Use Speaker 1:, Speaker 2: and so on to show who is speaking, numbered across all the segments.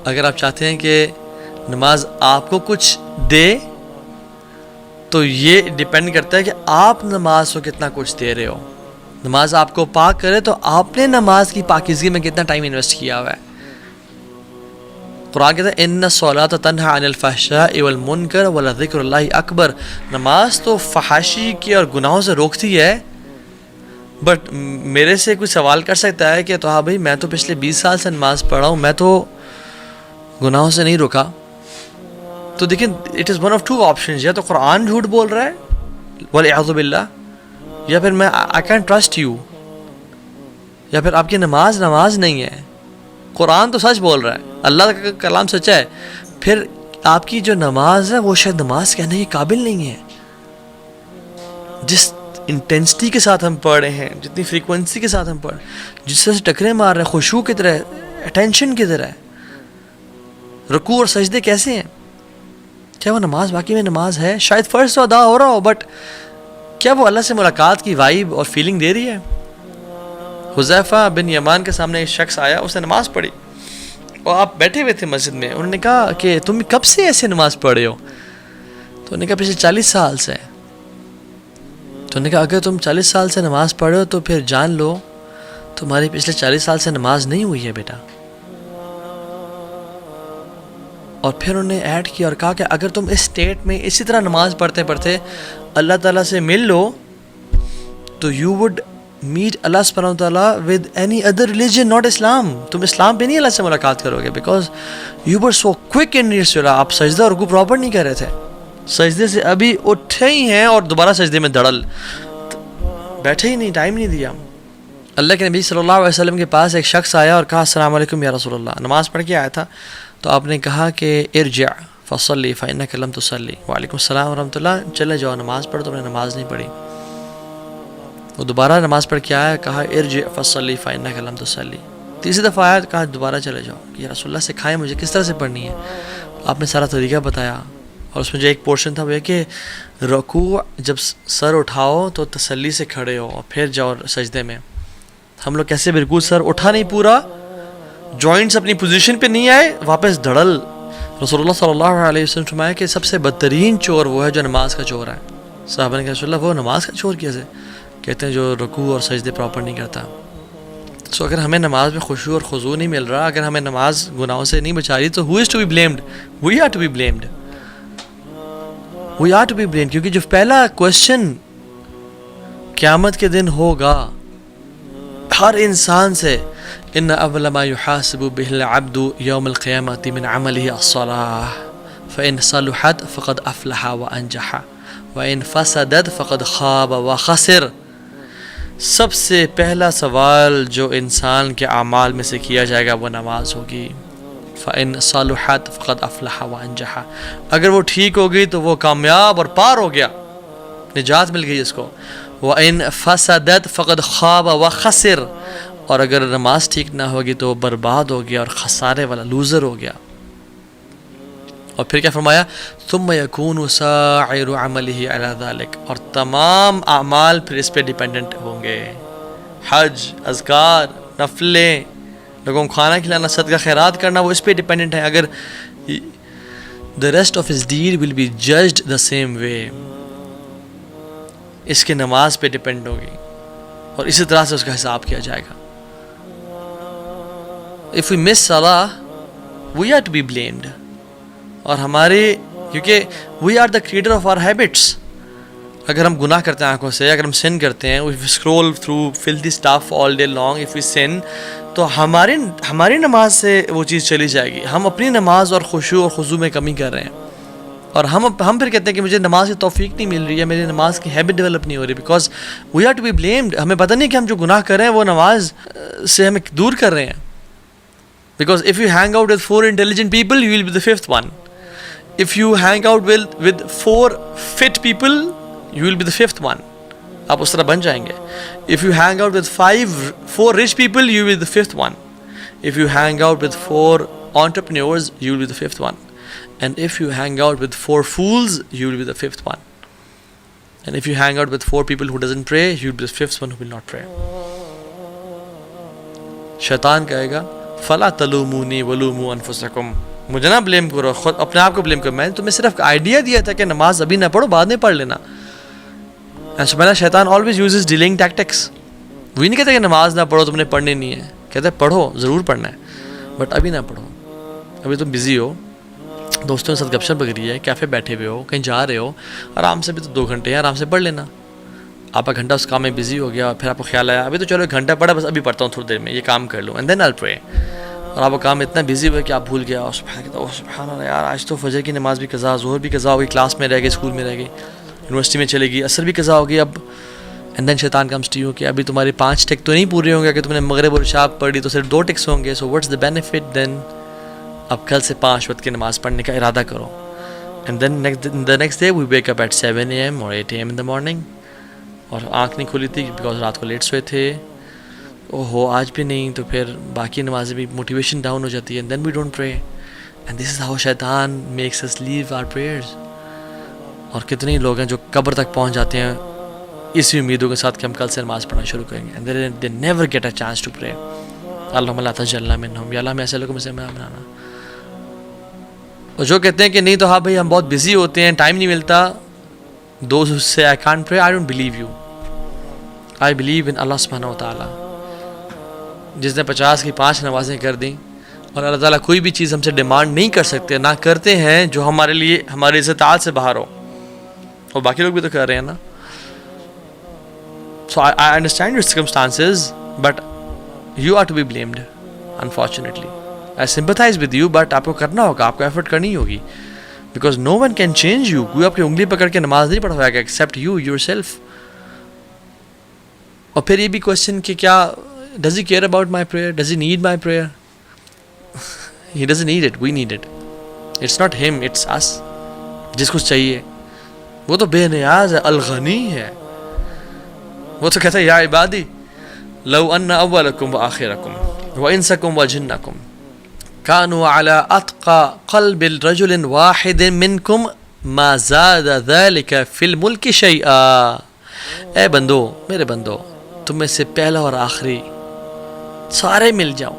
Speaker 1: اگر آپ چاہتے ہیں کہ نماز آپ کو کچھ دے تو یہ ڈیپینڈ کرتا ہے کہ آپ نماز کو کتنا کچھ دے رہے ہو. نماز آپ کو پاک کرے تو آپ نے نماز کی پاکیزگی میں کتنا ٹائم انویسٹ کیا ہوا ہے. قرآن کہتا ہے ان الصلاۃ تنہی عن الفحشاء والمنکر ولذکر اللہ اکبر. نماز تو فحاشی کی اور گناہوں سے روکتی ہے. بٹ میرے سے کوئی سوال کر سکتا ہے کہ تو ہاں بھائی میں تو پچھلے 20 سال سے نماز پڑھ رہا ہوں, میں تو گناہوں سے نہیں رکا. تو دیکھیں it is one of two options, یا تو قرآن جھوٹ بول رہا ہے والعیاذ باللہ, یا پھر میں آئی کینٹ ٹرسٹ یو, یا پھر آپ کی نماز نہیں ہے. قرآن تو سچ بول رہا ہے, اللہ کا کلام سچا ہے, پھر آپ کی جو نماز ہے وہ شاید نماز کہنے کے قابل نہیں ہے. جس انٹینسٹی کے ساتھ ہم پڑھ رہے ہیں, جتنی فریکوینسی کے ساتھ ہم پڑھ رہے ہیں, جس طرح سے ٹکرے مار رہے ہیں, خشوع کی طرح, اٹینشن کی طرح, رکوع اور سجدے کیسے ہیں, کیا وہ نماز واقعی میں نماز ہے؟ شاید فرض تو ادا ہو رہا ہو, بٹ کیا وہ اللہ سے ملاقات کی وائب اور فیلنگ دے رہی ہے؟ حذیفہ بن یمان کے سامنے ایک شخص آیا, اس نے نماز پڑھی اور آپ بیٹھے ہوئے تھے مسجد میں. انہوں نے کہا کہ تم کب سے ایسے نماز پڑھ رہے ہو؟ تو انہوں نے کہا پچھلے 40 سال سے. تو انہوں نے کہا اگر تم 40 سال سے نماز پڑھ رہے ہو تو پھر جان لو تمہاری پچھلے 40 سال سے نماز نہیں ہوئی ہے بیٹا. اور پھر انہوں نے ایڈ کیا اور کہا کہ اگر تم اس سٹیٹ میں اسی طرح نماز پڑھتے پڑھتے اللہ تعالیٰ سے مل لو تو یو وڈ میٹ اللہ سبحانہ و تعالیٰ with any other religion not Islam. تم اسلام پہ نہیں اللہ سے ملاقات کرو گے, because you were so quick in your صلاح. آپ سجدہ اور رکوع پراپر نہیں کر رہے تھے, سجدے سے ابھی اٹھے ہی ہیں اور دوبارہ سجدے میں دڑل, بیٹھے ہی نہیں, ٹائم نہیں دیا. اللہ کے نبی صلی اللہ علیہ وسلم کے پاس ایک شخص آیا اور کہا السلام علیکم یا رسول اللہ. نماز پڑھ کے آیا تھا, تو آپ نے کہا کہ ارجع فصلی فإنک لم تصلی. وعلیکم السلام ورحمۃ اللہ, چلے جاؤ نماز پڑھو, تم نے نماز نہیں پڑھی. وہ دوبارہ نماز پڑھ کے آیا, کہا ارجع فصلی فإنک لم تصلی. تیسری دفعہ آیا, کہا دوبارہ چلے جاؤ, یا رسول اللہ سکھائیں مجھے کس طرح سے پڑھنی ہے. آپ نے سارا طریقہ بتایا, اور اس میں جو ایک پورشن تھا وہ یہ کہ رکوع جب سر اٹھاؤ تو تسلی سے کھڑے ہو اور پھر جاؤ سجدے میں. ہم لوگ کیسے بالکل سر اٹھا نہیں پورا, جوائنٹس اپنی پوزیشن پہ نہیں آئے, واپس دھڑل. رسول اللہ صلی اللہ علیہ وسلم فرمایا کہ سب سے بدترین چور وہ ہے جو نماز کا چور ہے. صحابہ نے کہا رسول اللہ وہ نماز کا چور کیسے؟ کہتے ہیں جو رکوع اور سجدے پراپر نہیں کرتا. سو اگر ہمیں نماز میں خشوع اور خضوع نہیں مل رہا, اگر ہمیں نماز گناہوں سے نہیں بچا رہی, تو who is to be blamed? We are to be blamed. We are to be blamed, کیونکہ جو پہلا کوشچن قیامت کے دن ہوگا ہر انسان سے, ان اول ما يحاسب به العبد يوم القيامة من عمله الصلاة فإن صلحت فقد أفلح وأنجح وإن فسدت فقد خاب وخسر. سب سے پہلا سوال جو انسان کے اعمال میں سے کیا جائے گا وہ نماز ہوگی. فإن صلحت فقد أفلح وأنجح, اگر وہ ٹھیک ہو گئی تو وہ کامیاب اور پار ہو گیا, نجات مل گئی اس کو. وإن فسدت فقد خاب وخسر, اور اگر نماز ٹھیک نہ ہوگی تو وہ برباد ہو گیا اور خسارے والا, لوزر ہو گیا. اور پھر کیا فرمایا, ثم يكون سائر عمله على ذلك, اور تمام اعمال پھر اس پہ ڈیپینڈنٹ ہوں گے. حج, اذکار, نفلیں, لوگوں کو کھانا کھلانا, صدقہ خیرات کرنا, وہ اس پہ ڈیپینڈنٹ ہے. اگر the rest of his deed will be judged the same way, اس کے نماز پہ ڈیپینڈ ہوگی اور اسی طرح سے اس کا حساب کیا جائے گا. If we miss salah, we are to be blamed. اور ہمارے, کیونکہ we are the creator of our habits. اگر ہم گناہ کرتے ہیں آنکھوں سے, اگر ہم sin کرتے ہیں, if we scroll through filthy stuff all day long, if we sin, تو ہماری نماز سے وہ چیز چلی جائے گی. ہم اپنی نماز اور خشوع اور خضوع میں کمی کر رہے ہیں, اور ہم پھر کہتے ہیں کہ مجھے نماز کی توفیق نہیں مل رہی ہے, میری نماز کی ہیبٹ ڈیولپ نہیں ہو رہی, because we are to be blamed. ہمیں پتہ نہیں کہ ہم جو گناہ کر رہے ہیں وہ نماز سے ہمیں دور کر رہے ہیں. Because if you hang out with 4 intelligent people, you will be the 5th one. If you hang out with 4 fit people, you will be the 5th one. آپ اس طرح بن جائیں گے. If you hang out with 4 rich people, you will be the 5th one. If you hang out with 4 entrepreneurs, you will be the 5th one. And if you hang out with 4 fools, you will be the 5th one. And if you hang out with 4 people who doesn't pray, you will be the 5th one who will not pray. شیطان کہے گا فلا تلومونی ولوموا انفسکم، مجھے نہ blame کرو، خود اپنے آپ کو بلیم کرو، میں نے تمہیں صرف آئیڈیا دیا تھا کہ نماز ابھی نہ پڑھو، بعد میں پڑھ لینا. شیطان آلویز یوزز ڈیلنگ ٹیکٹکس. وہی نہیں کہتا کہ نماز نہ پڑھو، تم نے پڑھنی نہیں ہے، کہتے ہیں پڑھو، ضرور پڑھنا ہے، بٹ ابھی نہ پڑھو، ابھی تم بزی ہو، دوستوں کے ساتھ گپ شپ بگڑی ہے، کیفے بیٹھے ہوئے ہو، کہیں جا رہے ہو، آرام سے بھی تو 2 گھنٹے ہیں، آرام سے پڑھ لینا. آپ کا گھنٹہ اس کام میں بزی ہو گیا، پھر آپ کو خیال آیا ابھی تو چلو 1 گھنٹہ پڑھا، بس ابھی پڑھتا ہوں تھوڑی دیر میں، یہ کام کر لوں، اینڈ دین آئی ول پرے. اور آپ کا کام اتنا بزی ہوا کہ آپ بھول گیا، سبحان اللہ یار، آج تو فجر کی نماز بھی قضا، ظہر بھی قضا ہو گئی، کلاس میں رہ گئی، اسکول میں رہ گئی، یونیورسٹی میں چلے گئی، عصر بھی قضا ہو گئی. اب اینڈ دین شیطان کمز ٹو یو کہ ابھی تمہاری 5 ٹک تو نہیں پورے ہوں گے، کہ تم نے مغرب اور عشاء پڑھی تو صرف 2 ٹکس ہوں گے، سو واٹس دا بینیفٹ دین. اب کل سے 5 وقت کی نماز پڑھنے کا ارادہ کرو. And then the next day we wake up at 7 AM اور 8 AM ان دا مارننگ، اور آنکھ نہیں کھلی تھی بیکاز رات کو لیٹ سوئے تھے، اوہو آج بھی نہیں، تو پھر باقی نمازیں بھی موٹیویشن ڈاؤن ہو جاتی ہے، and then we don't pray. And this is how شیطان makes us leave our prayers. اور کتنے لوگ ہیں جو قبر تک پہنچ جاتے ہیں اسی امیدوں کے ساتھ کہ ہم کل سے نماز پڑھنا شروع کریں گے، and they never get a chance to pray. اللہم لا تجعلنا منہم، یا اللہ ہمیں ایسے لوگوں میں سے بنانا. اور جو کہتے ہیں کہ نہیں تو ہاں بھائی ہم بہت بزی ہوتے ہیں، ٹائم نہیں ملتا، دوز سے I can't pray, I don't believe you. I believe in Allah سبحانہ و تعالیٰ. جس نے 50 کی 5 نمازیں کر دیں، اور اللہ تعالیٰ کوئی بھی چیز ہم سے ڈیمانڈ نہیں کر سکتے، نہ کرتے ہیں جو ہمارے لیے ہماری استطاعت سے باہر ہو، اور باقی لوگ بھی تو کر رہے ہیں نا. So I understand your circumstances, but you are to be blamed, unfortunately. I sympathize with you, but آپ کو کرنا ہوگا، آپ کو ایفرٹ کرنی ہوگی، because no one can change you. کوئی آپ کی انگلی پکڑ کے نماز نہیں پڑھوائے گا except you yourself. اور پھر یہ بھی کوشچن کہ کیا does he care about my prayer? Does he need my prayer? He doesn't need it, we need it. It's not him, it's us. جس کو چاہیے وہ تو بے نیاز ہے، الغنی ہے. وہ تو کہتا ہے یا عبادی لو ان اولکم وآخرکم وانسکم وجنکم کانوا علی اتقى قلب رجل واحد منکم ما زاد ذلك فی الملک شیئا. اے بندو، میرے بندو، تم میں سے پہلا اور آخری سارے مل جاؤ،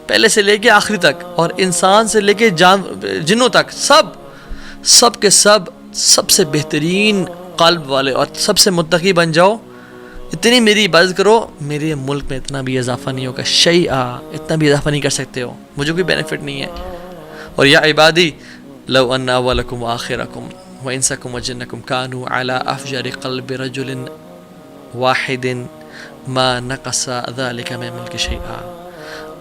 Speaker 1: پہلے سے لے کے آخری تک، اور انسان سے لے کے جنوں تک، سب کے سب سے بہترین قلب والے اور سب سے متقی بن جاؤ، اتنی میری عبادت کرو، میرے ملک میں اتنا بھی اضافہ نہیں ہوگا، شیئا، اتنا بھی اضافہ نہیں کر سکتے ہو، مجھے کوئی بینیفٹ نہیں ہے. اور یا عبادی لو ان اولکم وآخرکم وانسکم وجنکم کانوا علی افجر قلب رجل واحد ما نقص ذلك من ملک شیئا.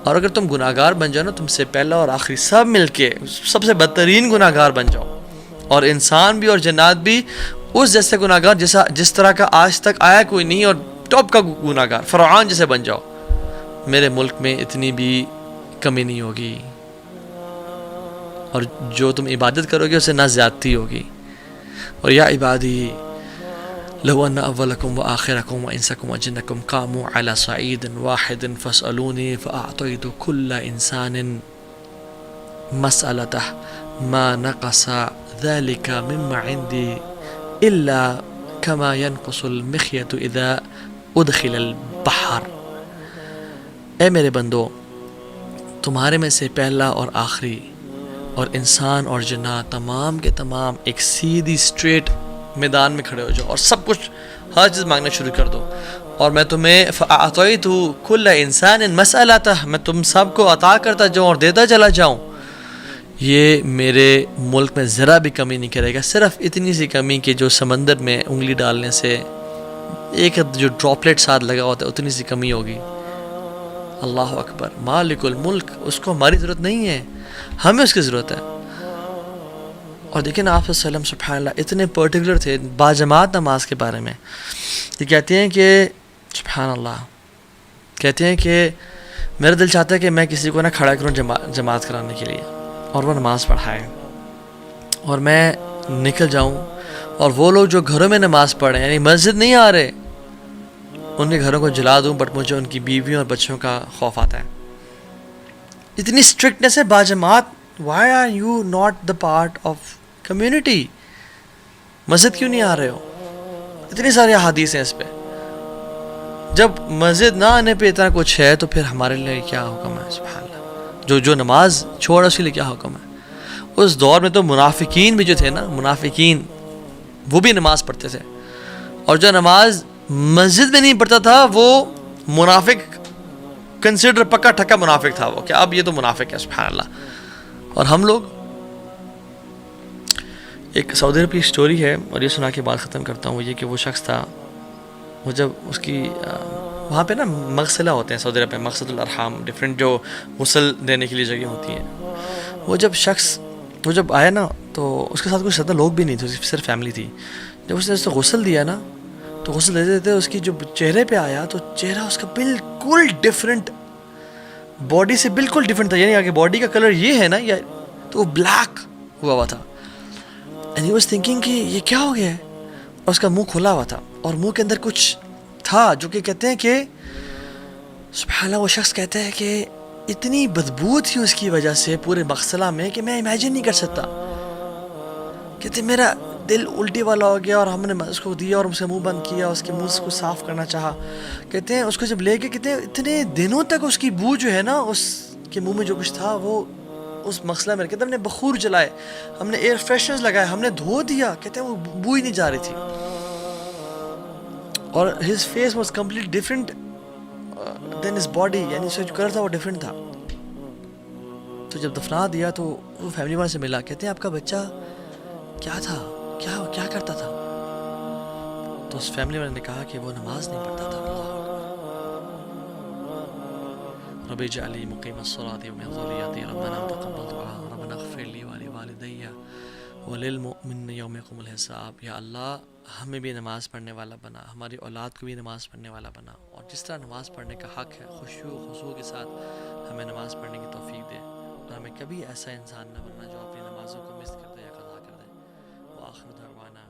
Speaker 1: اور اگر تم گناہگار بن جاؤ نا، تم سے پہلا اور آخری سب مل کے سب سے بدترین گناہگار بن جاؤ، اور انسان بھی اور جنات بھی اس جیسے گناہگار جس طرح کا آج تک آیا کوئی نہیں، اور ٹاپ کا گناہگار فرعون جیسے بن جاؤ، میرے ملک میں اتنی بھی کمی نہیں ہوگی، اور جو تم عبادت کرو گے اسے نہ زیادتی ہوگی. اور یا عبادی لو ان اولکم وآخرکم وانسکم وجنکم قاموا علی صعید واحد فاسألونی فاعطیت کل انسان مسألته ما نقص ذلك مما عندي الا كما ينقص المخيط اذا ادخل البحر. اے میرے بندو، تمہارے میں سے پہلا اور آخری اور انسان اور جنات تمام کے تمام ایک سیدھی اسٹریٹ میدان میں کھڑے ہو جاؤ، اور سب کچھ ہر چیز مانگنا شروع کر دو، اور میں تمہیں فاعطیت کل انسان مسألته، میں تم سب کو عطا کرتا جاؤں اور دیتا چلا جاؤں. یہ میرے ملک میں ذرا بھی کمی نہیں کرے گا، صرف اتنی سی کمی کہ جو سمندر میں انگلی ڈالنے سے ایک جو ڈراپلیٹ ساتھ لگا ہوتا ہے اتنی سی کمی ہوگی. اللہ اکبر، مالک الملک، اس کو ہماری ضرورت نہیں ہے، ہمیں اس کی ضرورت ہے. اور دیکھیں نا، آپ صلی اللہ علیہ وسلم سبحان اللہ اتنے پرٹیکولر تھے باجماعت نماز کے بارے میں. یہ کہتے ہیں کہ سبحان اللہ، کہتے ہیں کہ میرا دل چاہتا ہے کہ میں کسی کو نہ کھڑا کروں جماعت کرانے کے لیے، اور وہ نماز پڑھائے، اور میں نکل جاؤں، اور وہ لوگ جو گھروں میں نماز پڑھیں یعنی مسجد نہیں آ رہے، ان کے گھروں کو جلا دوں، بٹ مجھے ان کی بیویوں اور بچوں کا خوف آتا ہے. اتنی اسٹرکٹنس ہے باجماعت. Why are you not the part of community? مسجد کیوں نہیں آ رہے ہو؟ اتنی ساری احادیث ہیں اس پہ. جب مسجد نہ آنے پہ اتنا کچھ ہے تو پھر ہمارے لیے کیا حکم ہے؟ سبحان اللہ. جو نماز چھوڑا اس کے لیے کیا حکم ہے؟ اس دور میں تو منافقین بھی جو تھے نا، منافقین وہ بھی نماز پڑھتے تھے، اور جو نماز مسجد میں نہیں پڑھتا تھا وہ منافق کنسیڈر، پکا ٹھکا منافق تھا وہ، کہ اب یہ تو منافق ہے. سبحان اللہ. اور ہم لوگ، ایک سعودی عرب کی اسٹوری ہے اور یہ سنا کے بات ختم کرتا ہوں. وہ یہ کہ وہ شخص تھا، وہ جب اس کی وہاں پہ نا مغسلہ ہوتے ہیں سعودی عرب میں، مقصد الارحام، ڈفرینٹ جو غسل دینے کے لیے جگہ ہوتی ہیں. وہ جب آیا نا تو اس کے ساتھ کچھ زیادہ لوگ بھی نہیں تھے، صرف فیملی تھی. جب اس نے غسل دیا نا تو غسل دیتے دیتے اس کی جو چہرے پہ آیا تو چہرہ اس کا بالکل ڈفرینٹ، باڈی سے بالکل ڈفرینٹ تھا. یعنی آگے باڈی کا کلر یہ ہے نا، یا تو وہ بلیک ہوا تھا. اینڈ ہی واز تھنکنگ کہ یہ کیا ہو گیا ہے. اور اس کا منہ کھلا ہوا تھا اور منہ کے اندر کچھ تھا جو کہ کہتے ہیں کہ سبحان اللہ، وہ شخص کہتا ہے کہ اتنی بدبو تھی اس کی وجہ سے پورے مغسلہ میں کہ میں امیجن نہیں کر سکتا. کہتے میرا دل الٹی والا ہو گیا اور ہم نے اس کو دیا اور اس کا منہ بند کیا، اس کے منہ کو صاف کرنا چاہا. کہتے ہیں اس کو جب لے کے، کہتے ہیں اتنے دنوں تک اس کی بو جو ہے نا، اس کے منہ میں جو کچھ تھا وہ اس مغسلہ میں، کہتے ہیں ہم نے بخور جلائے، ہم نے ایئر فریشنرز لگائے، ہم نے دھو دیا، کہتے ہیں وہ بو ہی نہیں جا رہی تھی. اور his face was completely different than his body، یعنی اس کا جو کلر تھا وہ ڈفرینٹ تھا. تو جب دفنا دیا تو وہ فیملی والے سے ملا، کہتے ہیں آپ کا بچہ کیا تھا، کیا کرتا تھا؟ تو اس فیملی والے نے کہا کہ وہ نماز نہیں پڑھتا تھا. رب اجعل لي مقيم الصلاة ومن ذريتي ربنا تقبل دعاء ربنا اغفر لي ولوالدي وللمؤمنين يوم يقوم الحساب. یا اللہ ہمیں بھی نماز پڑھنے والا بنا، ہماری اولاد کو بھی نماز پڑھنے والا بنا، اور جس طرح نماز پڑھنے کا حق ہے خشوع و خضوع کے ساتھ ہمیں نماز پڑھنے کی توفیق دے، اور ہمیں کبھی ایسا انسان نہ بننا جو اپنی نمازوں کو مس کر دے یا قضا کر دے. وآخر دعوانا